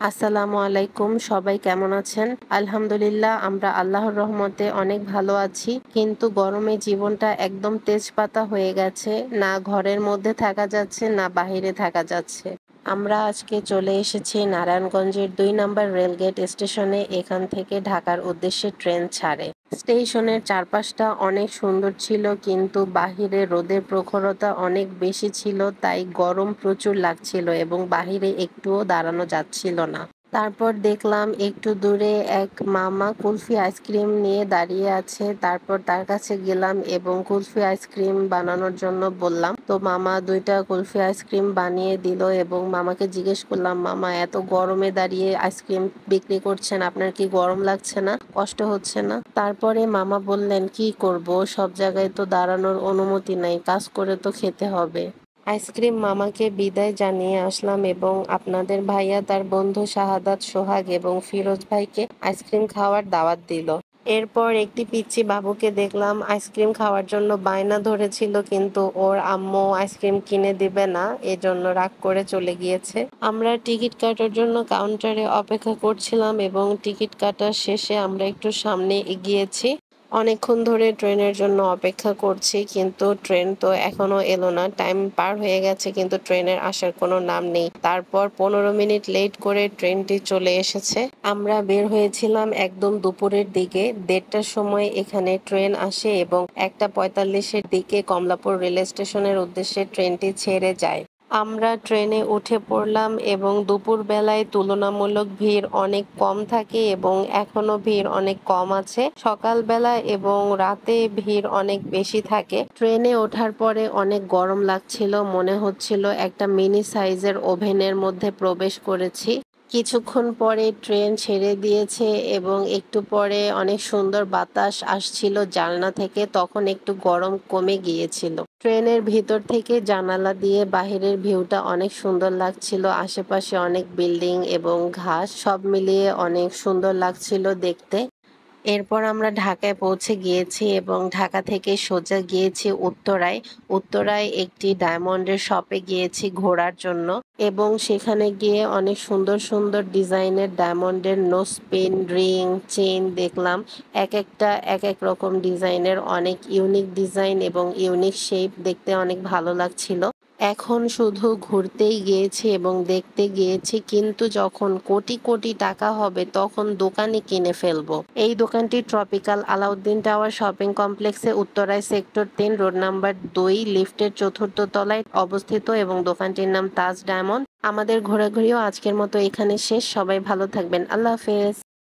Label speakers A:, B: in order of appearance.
A: আসসালামু আলাইকুম, সবাই কেমন আছেন? আলহামদুলিল্লাহ, আমরা আল্লাহর রহমতে অনেক ভালো আছি। কিন্তু গরমে জীবনটা একদম তেজপাতা হয়ে গেছে। না ঘরের মধ্যে থাকা যাচ্ছে, না বাহিরে থাকা যাচ্ছে। আমরা আজকে চলে এসেছি নারায়ণগঞ্জের ২ নম্বর রেলগেট স্টেশনে। এখান থেকে ঢাকার উদ্দেশ্যে ট্রেন ছাড়ে। স্টেশনের চারপাশটা অনেক সুন্দর ছিল, কিন্তু বাহিরে রোদের প্রখরতা অনেক বেশি ছিল, তাই গরম প্রচুর লাগছিল এবং বাহিরে একটুও দাঁড়ানো যাচ্ছিল না। তারপর দেখলাম একটু দূরে এক মামা কুলফি আইসক্রিম নিয়ে দাঁড়িয়ে আছে। তারপর তার কাছে গেলাম এবং কুলফি আইসক্রিম বানানোর জন্য বললাম। তো মামা 2টা কুলফি আইসক্রিম বানিয়ে দিল এবং মামাকে জিজ্ঞেস করলাম, মামা এত গরমে দাঁড়িয়ে আইসক্রিম বিক্রি করছেন, আপনার কি গরম লাগছে না, কষ্ট হচ্ছে না? তারপরে মামা বললেন, কি করব, সব জায়গায় তো দাঁড়ানোর অনুমতি নাই, কাজ করে তো খেতে হবে। আইসক্রিম মামাকে বিদায় জানিয়ে আসলাম এবং আপনাদের ভাইয়া তার বন্ধু শাহাদাত, সোহাগ এবং ফিরোজ ভাইকে আইসক্রিম খাওয়ার দাওয়াত দিল। এরপর একটি পিচ্চি বাবুকে দেখলাম আইসক্রিম খাওয়ার জন্য বায়না ধরেছিল, কিন্তু ওর আম্মু আইসক্রিম কিনে দিবে না, এজন্য রাগ করে চলে গিয়েছে। আমরা টিকিট কাটার জন্য কাউন্টারে অপেক্ষা করছিলাম এবং টিকিট কাটার শেষে আমরা একটু সামনে এগিয়েছি। অনেকক্ষণ ধরে ট্রেনের জন্য অপেক্ষা করছি, কিন্তু ট্রেন তো এখনো এলো না। টাইম পার হয়ে গেছে কিন্তু ট্রেনের আসার কোনো নাম নেই। তারপর 15 মিনিট লেট করে ট্রেনটি চলে এসেছে। আমরা বের হয়েছিলাম একদম দুপুরের দিকে। 1:30টার সময় এখানে ট্রেন আসে এবং 1:45-এর দিকে কমলাপুর রেল স্টেশনের উদ্দেশ্যে ট্রেনটি ছেড়ে যায়। আমরা ট্রেনে উঠে পড়লাম এবং দুপুরবেলায় তুলনামূলক ভিড় অনেক কম থাকে এবং এখনো ভিড় অনেক কম আছে। সকালবেলা এবং রাতে ভিড় অনেক বেশি থাকে। ট্রেনে ওঠার পরে অনেক গরম লাগছিল, মনে হচ্ছিল একটা মিনি সাইজের ওভেনের মধ্যে প্রবেশ করেছি। কিছুক্ষণ পরে ট্রেন ছেড়ে দিয়েছে এবং একটু পরে অনেক সুন্দর বাতাস আসছিল জানলা থেকে, তখন একটু গরম কমে গিয়েছিল। ট্রেনের ভিতর থেকে জানালা দিয়ে বাহিরের ভিউটা অনেক সুন্দর লাগছিল। আশেপাশে অনেক বিল্ডিং এবং ঘাস, সব মিলিয়ে অনেক সুন্দর লাগছিল দেখতে। এরপর আমরা ঢাকায় পৌঁছে গিয়েছি এবং ঢাকা থেকে সোজা গিয়েছি উত্তরায়। উত্তরায় একটি ডায়মন্ডের শপে গিয়েছি ঘোরার জন্য এবং সেখানে গিয়ে অনেক সুন্দর সুন্দর ডিজাইনের ডায়মন্ডের নোজপিন, রিং, চেইন দেখলাম। এক একটা এক এক রকম ডিজাইনের, অনেক ইউনিক ডিজাইন এবং ইউনিক শেপ, দেখতে অনেক ভালো লাগছিল। এখন শুধু ঘুরতেই গিয়েছি এবং দেখতে গিয়েছি, কিন্তু যখন কোটি কোটি টাকা হবে তখন দোকানে কিনে ফেলবো। এই দোকানটি ট্রপিক্যাল আলাউদ্দিন টাওয়ার শপিং কমপ্লেক্সে উত্তরায় সেক্টর 3 রোড নাম্বার 2 লিফটের 4র্থ তলায় অবস্থিত এবং দোকানটির নাম তাজ ডায়মন্ড। আমাদের ঘোরাঘুরিও আজকের মতো এখানে শেষ। সবাই ভালো থাকবেন। আল্লাহ হাফেজ।